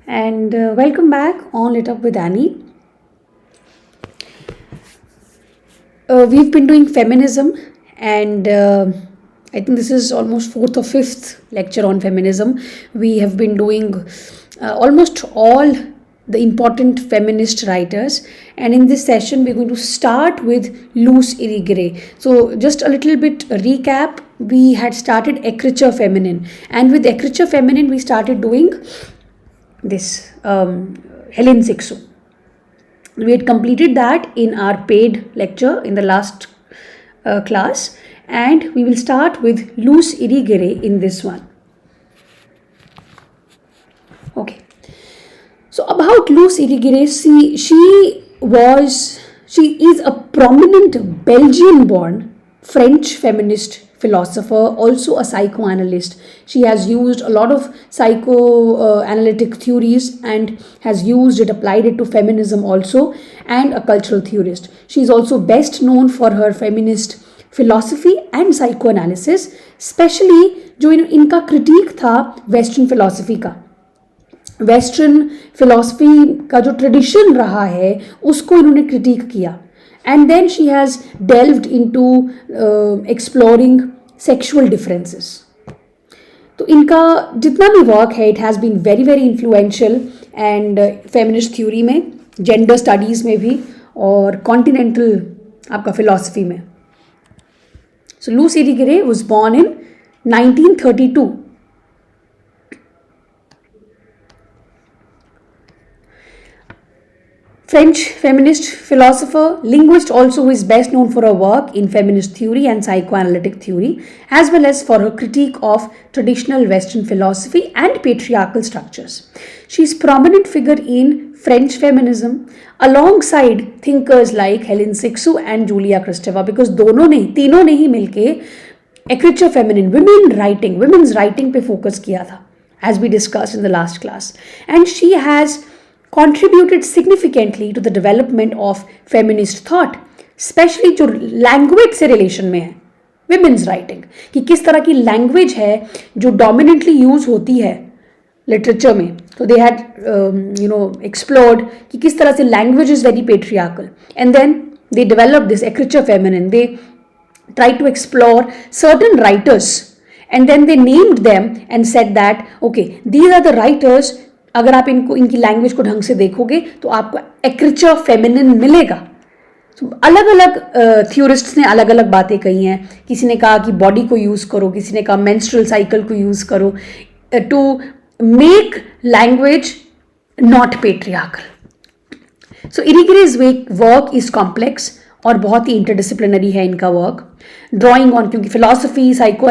and welcome back on Lit Up with Annie. We've been doing feminism, and I think this is almost fourth or fifth lecture on feminism. We have been doing almost all the important feminist writers, and in this session we're going to start with Luce Irigaray. So just a little bit recap. We had started Écriture Féminine, and with Écriture Féminine we started doing this Hélène Cixous. We had completed that in our paid lecture in the last class, and we will start with Luce Irigaray in this one. Okay. So about Luce Irigaray, she is a prominent Belgian-born French feminist philosopher, also a psychoanalyst. She has used a lot of psychoanalytic theories and has applied it to feminism also, and a cultural theorist. She is also best known for her feminist philosophy and psychoanalysis, especially जो इनका critique था Western philosophy का. Western philosophy का जो tradition रहा है उसको इन्होंने क्रिटिक किया, and then she has delved into exploring sexual differences. तो इनका जितना भी वर्क है it has been very very influential and feminist theory में, जेंडर स्टडीज़ में भी, और कॉन्टिनेंटल आपका फिलॉसफी में. So Luce Irigaray was born in 1932. French feminist philosopher, linguist also, who is best known for her work in feminist theory and psychoanalytic theory, as well as for her critique of traditional Western philosophy and patriarchal structures. She is a prominent figure in French feminism alongside thinkers like Hélène Cixous and Julia Kristeva, because तीनों ने ही मिलके Écriture Féminine, women's writing पे focus किया था, as we discussed in the last class. And she has contributed significantly to the development of feminist thought, especially जो language से relation में है, women's writing, कि किस तरह की language है जो dominantly use होती है literature में. So they had explored कि किस तरह से language is very patriarchal, and then they developed this Écriture Féminine. They tried to explore certain writers, and then they named them and said that okay, these are the writers. अगर आप इनकी language को ढंग से देखोगे तो आपको एक्रिचर feminine मिलेगा. तो अलग अलग थ्योरिस्ट्स ने अलग अलग बातें कही हैं. किसी ने कहा कि बॉडी को यूज़ करो, किसी ने कहा मेंस्ट्रुअल साइकिल को यूज़ करो to make language not patriarchal. So Irigaray's work is complex और बहुत ही इंटरडिसिप्लिनरी है इनका वर्क. ड्राइंग ऑन, क्योंकि philosophy, psycho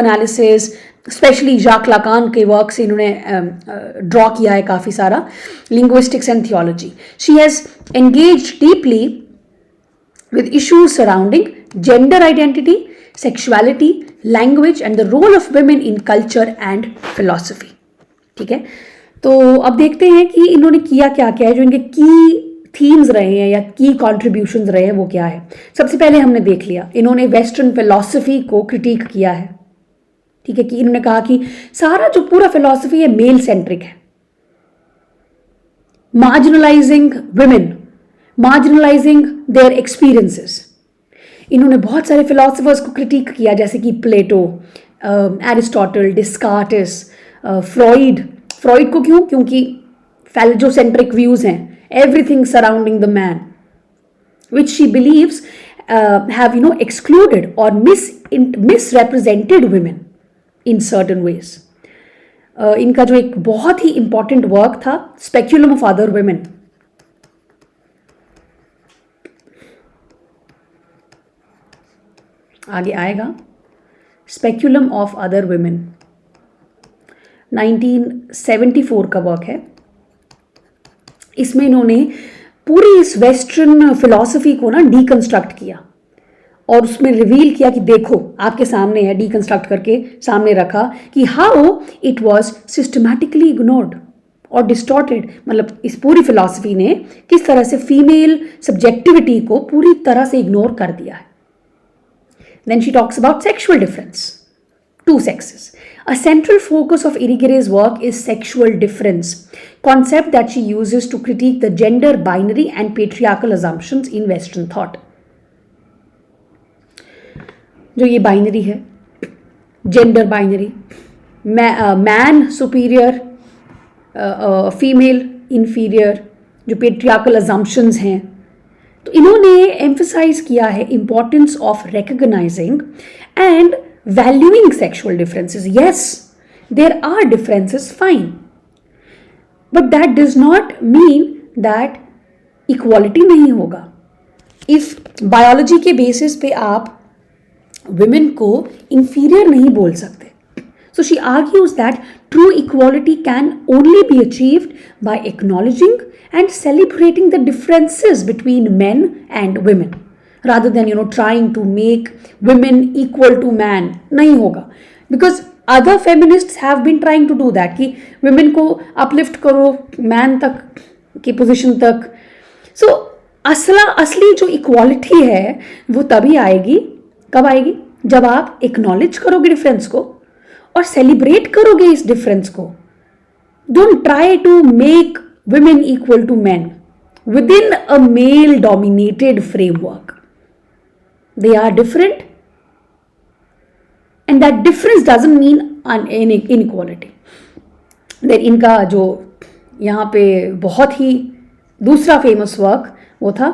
specially Jacques Lacan के वर्क से इन्होंने ड्रॉ किया है काफ़ी सारा, linguistics and theology. She has engaged deeply with issues surrounding gender identity, sexuality, language and the role of women in culture and philosophy. ठीक है, तो अब देखते हैं कि इन्होंने किया क्या क्या है, जो इनके की थीम्स रहे हैं या की कॉन्ट्रीब्यूशंस रहे हैं वो क्या है. सबसे पहले हमने देख लिया, इन्होंने वेस्टर्न फिलॉसफी को क्रिटिक किया है. ठीक है, कि इन्होंने कहा कि सारा जो पूरा फिलॉसफी है मेल सेंट्रिक है, मार्जिनलाइजिंग विमेन, मार्जिनलाइजिंग देयर एक्सपीरियंसेस. इन्होंने बहुत सारे फिलोसफर्स को क्रिटिक किया, जैसे कि प्लेटो, एरिस्टोटल, डिस्कार्टिस, फ्रॉइड को क्यों? क्योंकि फैलोसेंट्रिक व्यूज हैं, everything surrounding the man, which she beliefs have excluded or misrepresented women in certain ways. इनका जो एक बहुत ही इंपॉर्टेंट वर्क था, स्पेक्युलम ऑफ अदर वुमेन, आगे आएगा, स्पेक्युलम ऑफ अदर वुमेन 1974 का वर्क है. इसमें इन्होंने पूरी इस वेस्टर्न फिलॉसफी को ना डीकंस्ट्रक्ट किया और उसमें रिवील किया कि देखो आपके सामने है, डीकंस्ट्रक्ट करके सामने रखा कि how it was systematically ignored और डिस्टॉर्टेड. मतलब इस पूरी फिलॉसफी ने किस तरह से फीमेल सब्जेक्टिविटी को पूरी तरह से इग्नोर कर दिया है. Then she talks about sexual difference, two sexes. A central focus of Irigary's work is sexual difference, concept that she uses to critique the gender binary and patriarchal assumptions in Western thought. जो ये binary है, gender binary, man superior, female inferior, जो patriarchal assumptions हैं, तो इन्होंने emphasize किया है importance of recognizing and valuing sexual differences. Yes, there are differences, fine, but that does not mean that equality नहीं होगा. इफ बायोलॉजी के बेसिस पे आप women को inferior नहीं बोल सकते. So she argues that true equality can only be achieved by acknowledging and celebrating the differences between men and women, rather than trying to make women equal to man. नहीं होगा, because other feminists have been trying to do that कि women को uplift करो man तक की position तक. So असली जो equality है वो तभी आएगी, कब आएगी? जब आप एक्नॉलेज करोगे डिफरेंस को और सेलिब्रेट करोगे इस डिफरेंस को. Don't try to make women equal to men within a male dominated framework. They are different, and that difference doesn't mean inequality. Then इनका जो यहाँ पे बहुत ही दूसरा फेमस वर्क वो था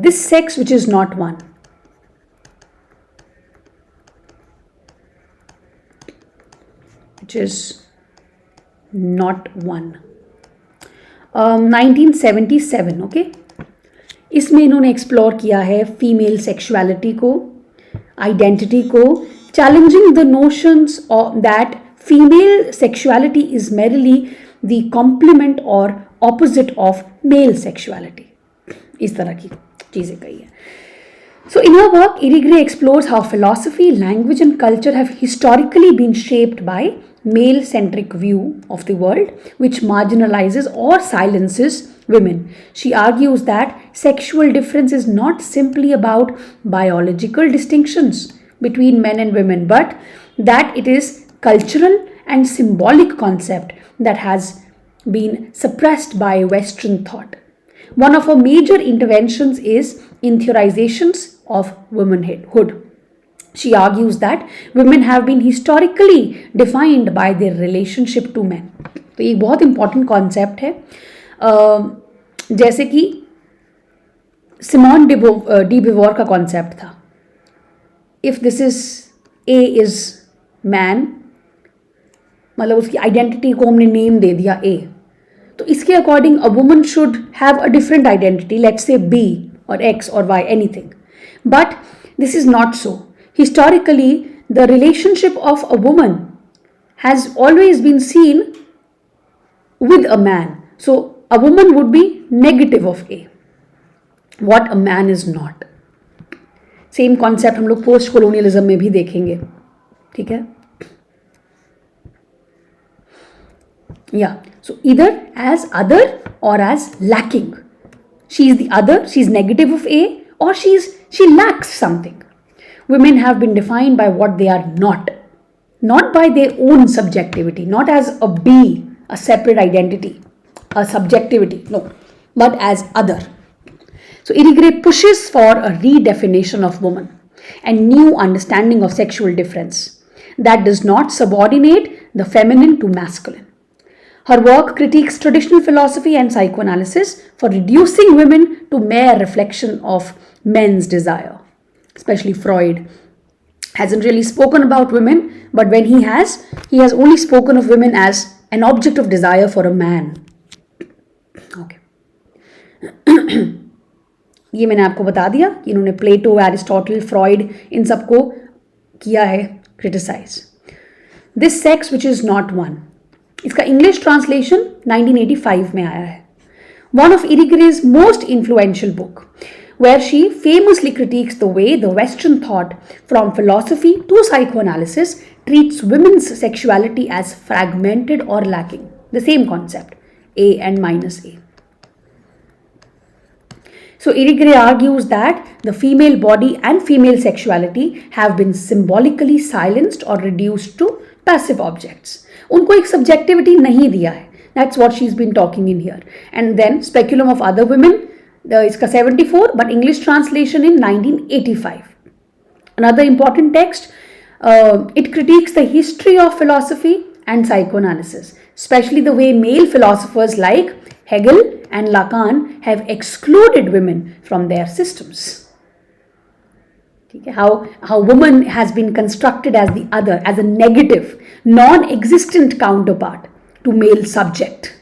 this sex which is not one. Which is not one. 1977. Okay, इसमें इन्होंने एक्सप्लोर किया है फीमेल सेक्सुअलिटी को, आइडेंटिटी को, challenging the notions that female sexuality is merely the complement और ऑपोजिट ऑफ मेल सेक्सुअलिटी. इस तरह की चीज़ें कही है. So in her work, Irigaray explores how philosophy, language and culture have historically been shaped by male-centric view of the world, which marginalizes or silences women. She argues that sexual difference is not simply about biological distinctions between men and women, but that it is cultural and symbolic concept that has been suppressed by Western thought. One of her major interventions is in theorizations of womanhood. She argues that women have been historically defined by their relationship to men. तो ये बहुत important concept है. जैसे कि Simone D बिवोर का concept था. If this is A is man, मतलब उसकी आइडेंटिटी को हमने नेम दे दिया A, तो इसके according a woman should have a different identity, let's say B or X or Y, anything. But this is not so. Historically, the relationship of a woman has always been seen with a man. So a woman would be negative of A, what a man is not. Same concept हम लोग post colonialism में भी देखेंगे. ठीक है? Yeah. So either as other or as lacking. She is the other, she is negative of A, or she lacks something. Women have been defined by what they are not by their own subjectivity, not as a B, a separate identity, a subjectivity, no, but as other. So Irigaray pushes for a redefinition of woman and new understanding of sexual difference that does not subordinate the feminine to masculine. Her work critiques traditional philosophy and psychoanalysis for reducing women to mere reflection of men's desire. Especially Freud hasn't really spoken about women, but when he has only spoken of women as an object of desire for a man. Okay. ये मैंने आपको बता दिया कि इन्होंने प्लेटो, Aristotle, Freud, इन सबको किया है criticize. This sex which is not one, इसका इंग्लिश ट्रांसलेशन 1985 में आया है. One of Irigaray's most influential book, where she famously critiques the way the Western thought, from philosophy to psychoanalysis, treats women's sexuality as fragmented or lacking. The same concept, A and minus A. So Irigaray argues that the female body and female sexuality have been symbolically silenced or reduced to passive objects, उनको एक subjectivity नहीं दिया है. That's what she is been talking in here. And then speculum of other women, इसका 74, but English translation in 1985. Another important text, it critiques the history of philosophy and psychoanalysis, especially the way male philosophers like Hegel and Lacan have excluded women from their systems. How woman has been constructed as the other, as a negative, non-existent counterpart to male subject.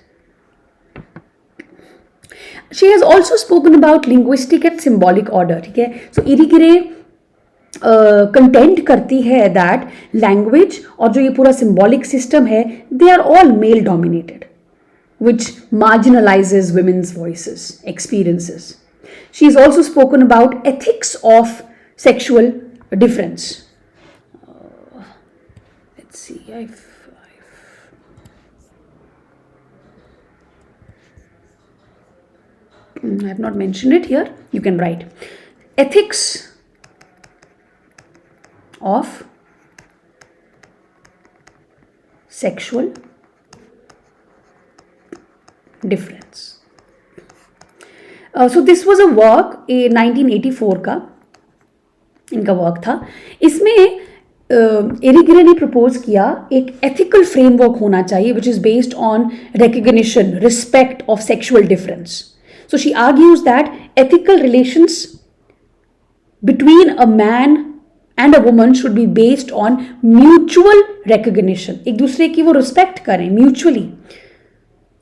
She has also spoken about linguistic and symbolic order. ठीक है, so Irigaray content करती है that language और जो ये पूरा symbolic system है, they are all male dominated, which marginalizes women's voices, experiences. She has also spoken about ethics of sexual difference. Let's see, I have not mentioned it here. You can write ethics of sexual difference. So this was a work 1984 का इनका work था. इसमें एरिग्रे ने propose किया एक ethical framework होना चाहिए which is based on recognition, respect of sexual difference. So she argues that ethical relations between a man and a woman should be based on mutual recognition. एक दूसरे की वो रिस्पेक्ट करें mutually,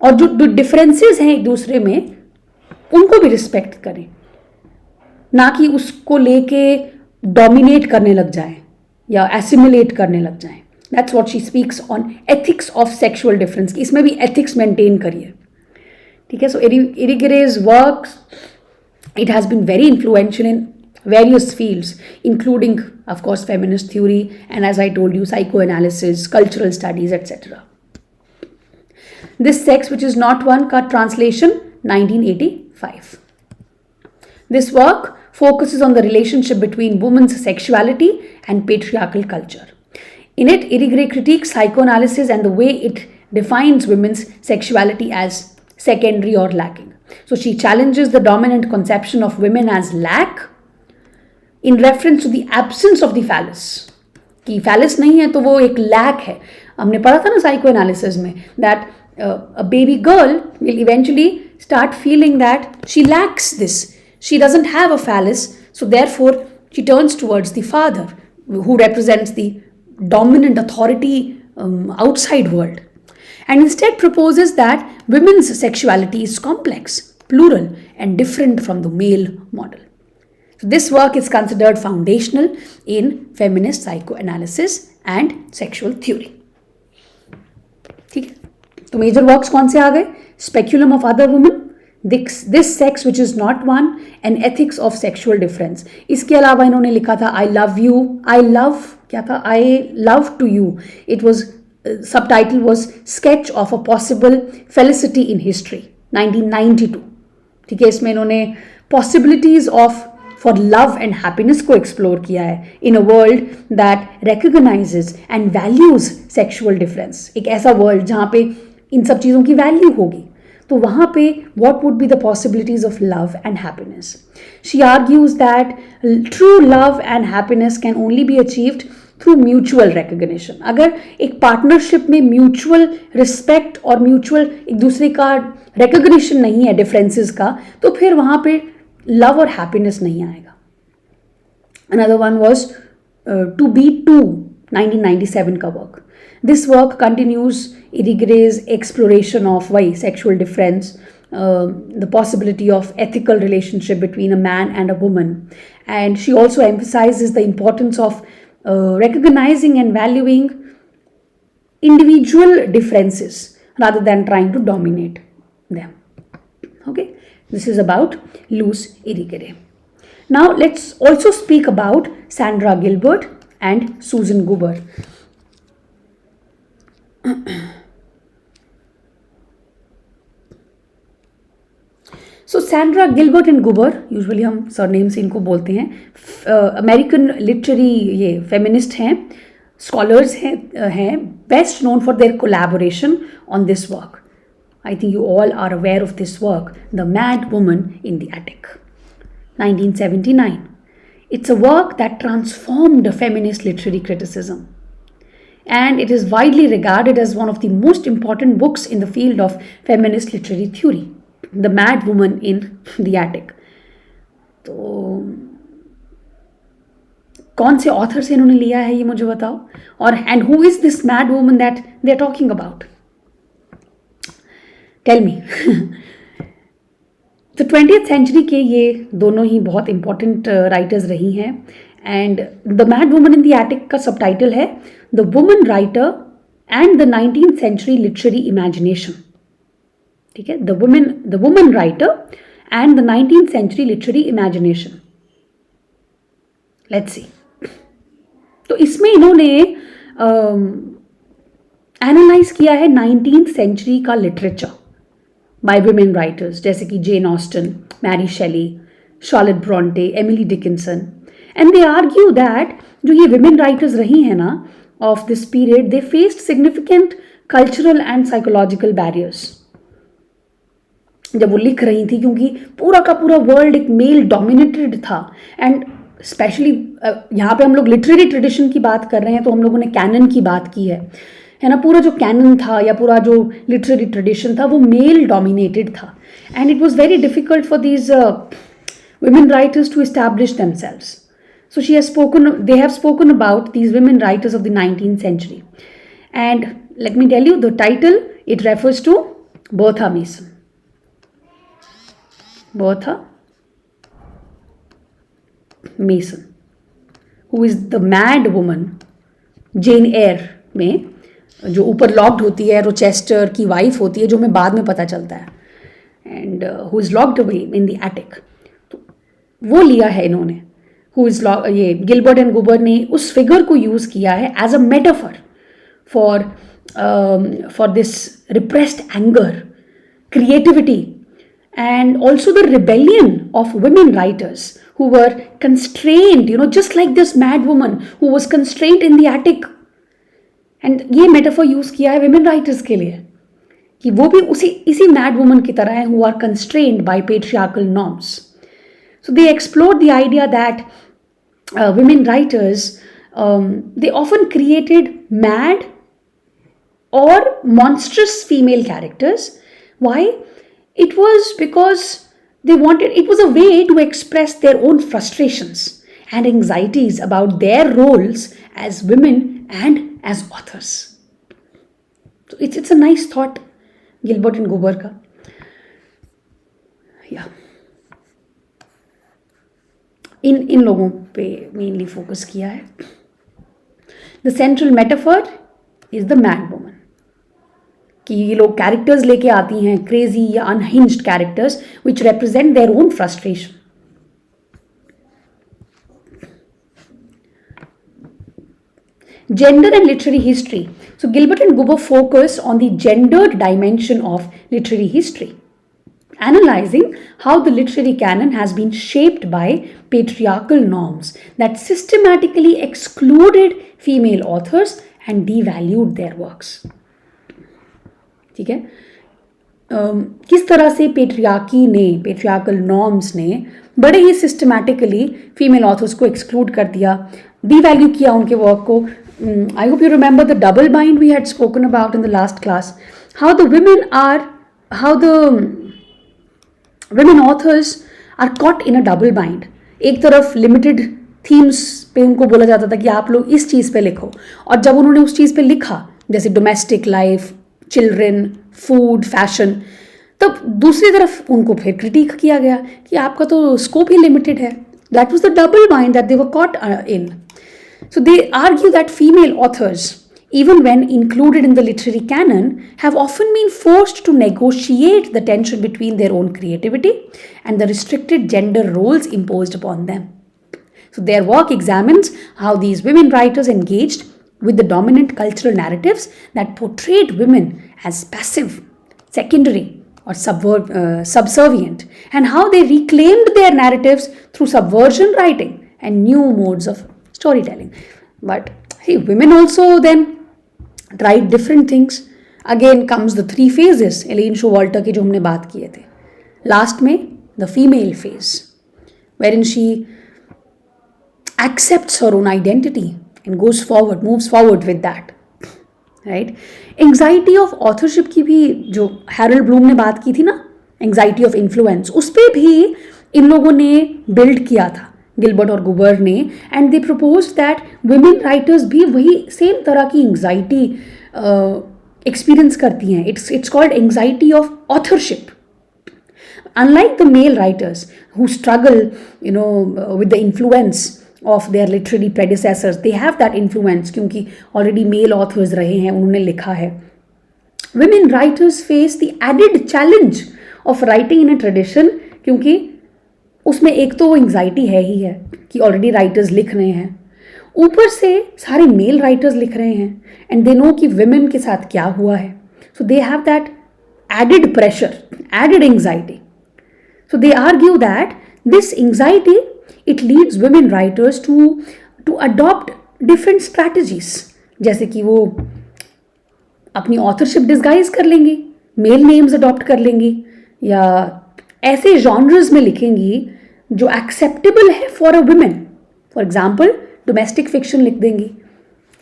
और जो differences हैं एक दूसरे में उनको भी रिस्पेक्ट करें, ना कि उसको लेके डोमिनेट करने लग जाए या एसिमुलेट करने लग जाए. That's what she speaks on ethics of sexual difference. इसमें भी एथिक्स मेंटेन करिए. ठीक है, सो Irigaray's work, it has been very influential in various fields, including, of course, feminist theory and, as I told you, psychoanalysis, cultural studies, etc. This Sex Which Is Not One का translation 1985. This work focuses on the relationship between women's sexuality and patriarchal culture. In it, Irigaray critiques psychoanalysis and the way it defines women's sexuality as secondary or lacking. So she challenges the dominant conception of women as lack in reference to the absence of the phallus. कि phallus नहीं है तो वो एक lack है. हमने पढ़ा था ना psychoanalysis में that a baby girl will eventually start feeling that she lacks this. She doesn't have a phallus, so therefore she turns towards the father who represents the dominant authority outside world, and instead proposes that women's sexuality is complex, plural, and different from the male model. So this work is considered foundational in feminist psychoanalysis and sexual theory. ठीक है, तो major works कौन से आ गए? Speculum of other women, this sex which is not one, and ethics of sexual difference. इसके अलावा इन्होंने लिखा था I love you, I love क्या था, I love to you. It was subtitle was sketch of a possible felicity in history 1992. ठीक है, इसमें इन्होंने possibilities of for love and happiness को एक्सप्लोर किया है in a world that recognizes and values sexual difference. एक ऐसा world जहाँ पे इन सब चीज़ों की वैल्यू होगी, तो वहाँ पे what would be the possibilities of love and happiness. She argues that true love and happiness can only be achieved through mutual recognition. अगर एक पार्टनरशिप में म्यूचुअल रिस्पेक्ट और म्यूचुअल एक दूसरे का रिकग्निशन नहीं है डिफरेंसेस का, तो फिर वहाँ पे लव और हैप्पीनेस नहीं आएगा. Another one was To Be Two, 1997 का work. This work continues Irigaray's exploration of why sexual difference, the possibility of ethical relationship between a man and a woman, and she also emphasizes the importance of recognizing and valuing individual differences rather than trying to dominate them. Okay, this is about Luz Irigaray. Now let's also speak about Sandra Gilbert and Susan Goober. So Sandra Gilbert and Goober, usually हम surname से इनको बोलते हैं, American literary ये feminist हैं. scholars हैं best known for their collaboration on this work. I think you all are aware of this work, The Mad Woman in the Attic, 1979. It's a work that transformed feminist literary criticism, and it is widely regarded as one of the most important books in the field of feminist literary theory, The Mad Woman in the Attic. तो कौन से author से इन्होंने लिया है ये मुझे बताओ, और and who is this mad woman that they are talking about, tell me. तो 20th सेंचुरी के ये दोनों ही बहुत इंपॉर्टेंट राइटर्स रही हैं. And the mad woman in the attic का सबटाइटल है the woman writer and the 19th century literary imagination. ठीक है, the woman writer and the 19th century literary imagination. Let's see. तो इसमें इन्होंने एनालाइज किया है 19th सेंचुरी का लिटरेचर बाय वुमेन राइटर्स, जैसे कि Jane Austen, Mary Shelley, Charlotte Bronte, Emily Dickinson. And they argue that जो ये वुमेन राइटर्स रही हैं ना of this period, they faced significant cultural and psychological barriers जब वो लिख रही थी, क्योंकि पूरा का पूरा वर्ल्ड एक मेल डोमिनेटेड था. एंड स्पेशली यहाँ पे हम लोग लिटरेरी ट्रेडिशन की बात कर रहे हैं, तो हम लोगों ने कैनन की बात की है ना. पूरा जो कैनन था या पूरा जो लिटरेरी ट्रेडिशन था वो मेल डोमिनेटेड था. And it was very difficult for these women writers to establish themselves. So they have spoken about these women writers of the 19th century. And let me tell you the title, it refers to Bertha Mason. Bertha Mason, who is the mad woman Jane Eyre में, जो ऊपर locked होती है, Rochester की wife होती है, जो हमें बाद में पता चलता है, and who is locked away in the attic. तो वो लिया है इन्होंने, हु इज ये गिलबर्ट एंड गुबर ने उस फिगर को यूज किया है as a metaphor for this repressed anger, creativity, and also the rebellion of women writers who were constrained, just like this mad woman who was constrained in the attic. And ये metaphor use किया है women writers के लिए कि वो भी इसी mad woman की तरह हैं who are constrained by patriarchal norms. So they explored the idea that women writers, they often created mad or monstrous female characters. Why? It was because it was a way to express their own frustrations and anxieties about their roles as women and as authors. So it's a nice thought, Gilbert and Gober ka. Yeah. इन लोगों पे mainly focus किया है. The central metaphor is the mad woman. कि ये लोग characters लेके आती हैं, क्रेजी या unhinged characters which represent their own frustration. Gender and literary history. So Gilbert and Guber focus on the gendered dimension of literary history, analyzing how the literary canon has been shaped by patriarchal norms that systematically excluded female authors and devalued their works. ठीक है, किस तरह से patriarchal norms ने बड़े ही systematically female authors को exclude कर दिया, डीवैल्यू किया उनके वर्क को. I hope you remember the double bind we had spoken about in the last class, how the women authors are caught in a double bind. एक तरफ limited themes पे उनको बोला जाता था कि आप लोग इस चीज़ पे लिखो, और जब उन्होंने उस चीज़ पे लिखा जैसे domestic life, children, food, fashion, तब दूसरी तरफ उनको फिर क्रिटिक किया गया कि आपका तो स्कोप ही लिमिटेड है. That was the double bind that they were caught in. So they argue that female authors, even when included in the literary canon, have often been forced to negotiate the tension between their own creativity and the restricted gender roles imposed upon them. So their work examines how these women writers engaged with the dominant cultural narratives that portrayed women as passive, secondary, or subservient, and how they reclaimed their narratives through subversion writing and new modes of storytelling. But Hey, women also then tried different things. Again comes the three phases Elaine Showalter के जो हमने बात किए थे. Last में the female phase, wherein she accepts her own identity and goes forward, moves forward with that. Right. Anxiety of authorship की भी जो हैरोल्ड ब्लूम ने बात की थी ना, एंग्जाइटी ऑफ इन्फ्लुएंस, उस पर भी इन लोगों ने बिल्ड किया था, गिलबर्ट और गुबर ने. And they propose that women writers भी वही सेम तरह की एंग्जाइटी एक्सपीरियंस करती हैं. It's called anxiety of authorship. Unlike the male writers who struggle, with the influence of their literary predecessors, they have that influence क्योंकि already male authors रहे हैं, उन्होंने लिखा है. Women writers face the added challenge of writing in a tradition, क्योंकि उसमें एक तो वो anxiety है ही है कि already writers लिख रहे हैं, ऊपर से सारे male writers लिख रहे हैं and they know कि women के साथ क्या हुआ है. So they have that added pressure, added anxiety. So they argue that this anxiety, it leads women writers to adopt different strategies. जैसे कि वो अपनी authorship disguise कर लेंगी, male names adopt कर लेंगी, या ऐसे genres में लिखेंगी जो acceptable है for a woman. For example, domestic fiction लिख देंगी,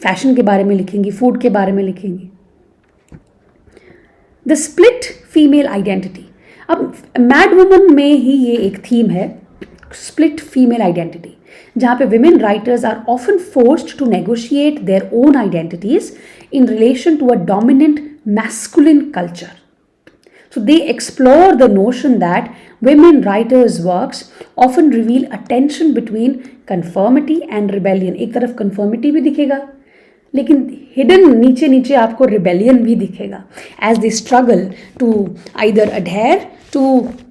fashion के बारे में लिखेंगी, food के बारे में लिखेंगी. The split female identity. अब मैड वुमन में ही ये एक थीम है, स्प्लिट फीमेल आइडेंटिटी, जहाँ पे women writers are often forced to negotiate their own identities in relation to a dominant masculine culture. So they explore the notion that women writers' works often reveal a tension between conformity and rebellion. एक तरफ conformity भी दिखेगा, लेकिन hidden नीचे नीचे आपको rebellion भी दिखेगा, as they struggle to either adhere to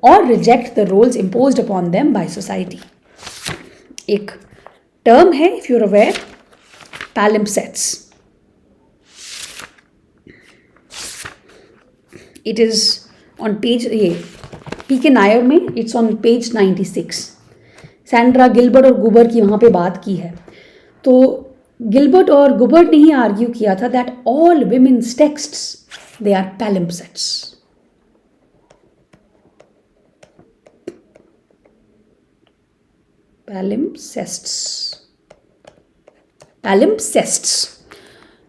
or reject the roles imposed upon them by society. एक term है, if you're aware, palimpsests. It is on page ये पीके नायर में, it's on page 96. Sandra Gilbert और गुबर की वहाँ पे बात की है. तो गिलबर्ट और गुबर ने ही आर्ग्यू किया था that all women's texts, they are palimpsests. Palimpsests.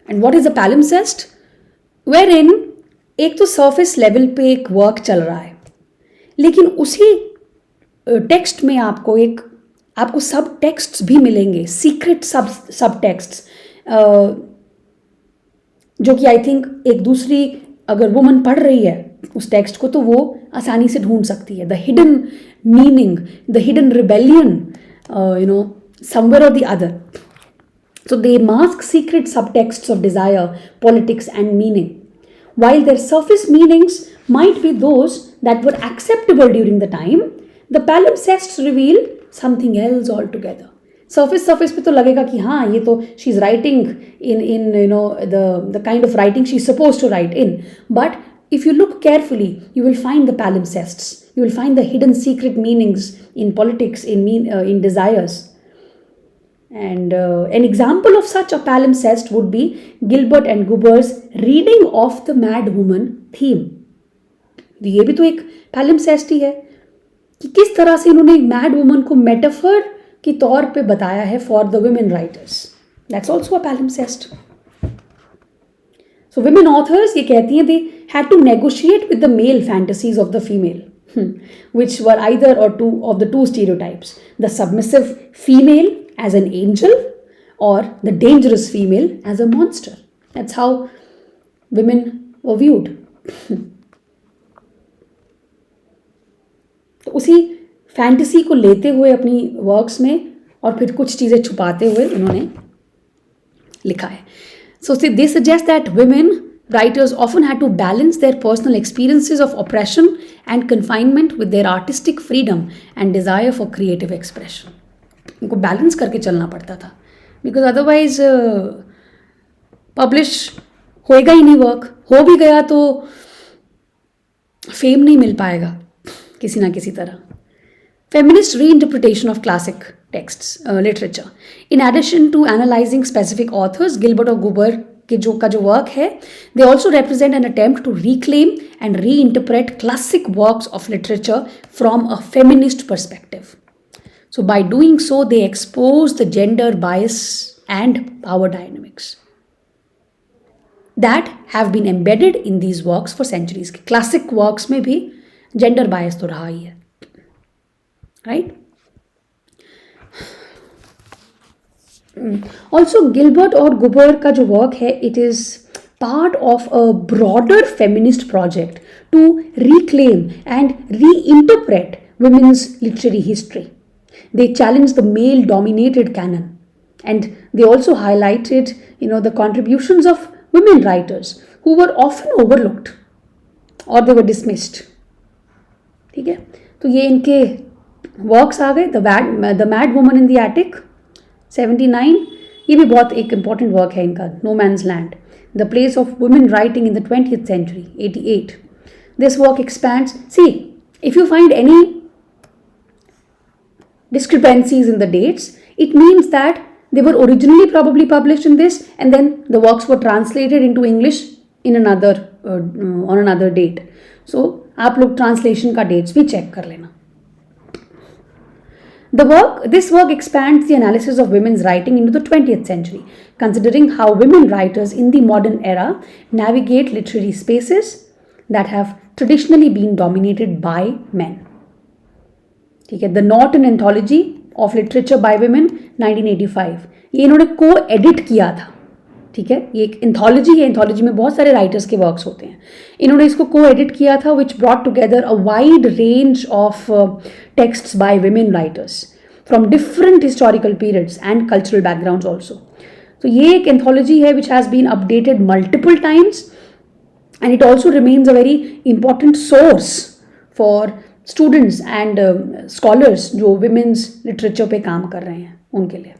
And what is a palimpsest? Wherein एक तो सरफेस लेवल पे एक वर्क चल रहा है, लेकिन उसी टेक्स्ट में आपको सब टेक्स्ट्स भी मिलेंगे, सीक्रेट सब टेक्स्ट्स, जो कि आई थिंक एक दूसरी अगर वुमन पढ़ रही है उस टेक्स्ट को तो वो आसानी से ढूंढ सकती है. The hidden meaning, the hidden rebellion, somewhere or the other. So they mask secret subtexts of desire, politics and meaning. While their surface meanings might be those that were acceptable during the time, the palimpsests reveal something else altogether. Surface पे तो लगेगा कि हाँ ये तो she is writing in the kind of writing she is supposed to write in. But if you look carefully, you will find the palimpsests. You will find the hidden secret meanings in politics, in desires. And an example of such a palimpsest would be Gilbert and Guber's reading of the mad woman theme. ये भी तो एक palimpsest ही है कि किस तरह से इन्होंने mad woman को metaphor की तौर पे बताया है for the women writers. That's also a palimpsest. So women authors ये कहती हैं they had to negotiate with the male fantasies of the female, which were either or two of the two stereotypes: the submissive female as an angel or the dangerous female as a monster. That's how women were viewed. तो उसी fantasy को लेते हुए अपनी works में और फिर कुछ चीज़ें छुपाते हुए उन्होंने लिखा है. So they suggest that women writers often had to balance their personal experiences of oppression and confinement with their artistic freedom and desire for creative expression. उनको बैलेंस करके चलना पड़ता था, बिकॉज अदरवाइज पब्लिश होएगा ही नहीं वर्क, हो भी गया तो फेम नहीं मिल पाएगा किसी ना किसी तरह. फेमिनिस्ट री interpretation of classic texts, literature. In addition to analyzing specific authors, Gilbert और Goober का जो work है, they also represent an attempt to reclaim and reinterpret classic works of literature from a feminist perspective. So by doing so, they expose the gender bias and power dynamics that have been embedded in these works for centuries. Classic works में भी gender bias तो रहा ही है, right? Also, Gilbert और Goober का जो work है, it is part of a broader feminist project to reclaim and reinterpret women's literary history. They challenged the male-dominated canon, and they also highlighted, the contributions of women writers who were often overlooked or they were dismissed. ठीक है, तो ये इनके works आ गए. The mad woman in the attic 79, ये भी बहुत एक इम्पॉर्टेंट वर्क है इनका. No man's land, the place of women writing in the 20th century 88. This work expands. See, if you find any discrepancies in the dates, it means that they were originally probably published in this and then the works were translated into English in another on another date. So आप लोग translation का dates भी check कर लेना. This work expands the analysis of women's writing into the 20th century, considering how women writers in the modern era navigate literary spaces that have traditionally been dominated by men. ठीक है, the Norton anthology of literature by women 1985, ये इन्होंने को edit किया था. ठीक है, ये एक एंथोलॉजी है. एंथोलॉजी में बहुत सारे राइटर्स के वर्क्स होते हैं. इन्होंने इसको को एडिट किया था, which brought together a wide range of texts by women writers from different historical periods and cultural backgrounds also. तो ये एक एंथोलॉजी है which has been updated multiple times and it also remains a very important source for students and scholars जो women's literature पे काम कर रहे हैं उनके लिए.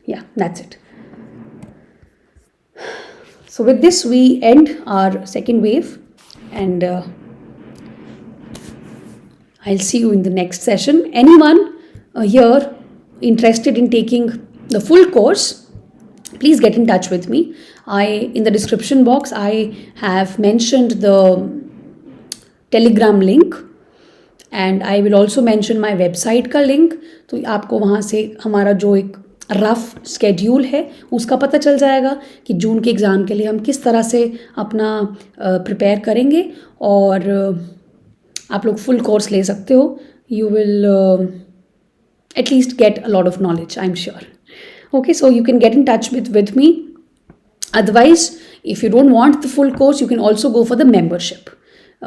Yeah that's it. So with this we end our second wave and I'll see you in the next session. Anyone here interested in taking the full course, please get in touch with me. In the description box, I have mentioned the Telegram link and I will also mention my website का link. तो आपको वहाँ से हमारा जो एक rough schedule है उसका पता चल जाएगा कि जून के एग्ज़ाम के लिए हम किस तरह से अपना प्रिपेयर करेंगे और आप लोग फुल कोर्स ले सकते हो. You will at least get a lot of knowledge, I am sure. Okay, so you can get in touch with me. Otherwise, if you don't want the full course, you can also go for the membership,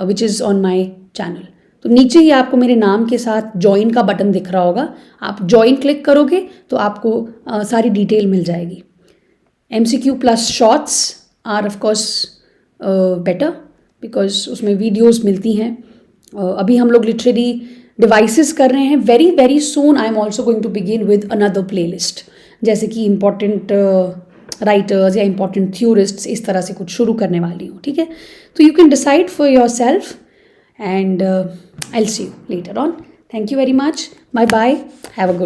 which is on my channel. तो नीचे ही आपको मेरे नाम के साथ join का button दिख रहा होगा. आप ज्वाइन क्लिक करोगे तो आपको सारी डिटेल मिल जाएगी. MCQ plus shorts are of course better because उसमें वीडियोस मिलती हैं. अभी हम लोग लिटरेरी डिवाइसेस कर रहे हैं. Very very soon I am also going to begin with another playlist, जैसे कि इम्पॉर्टेंट राइटर्स या इम्पॉर्टेंट थ्योरिस्ट्स, इस तरह से कुछ शुरू करने वाली हूँ. ठीक है, तो you can decide for yourself and I will see you later on. Thank you very much. Bye bye. Have a good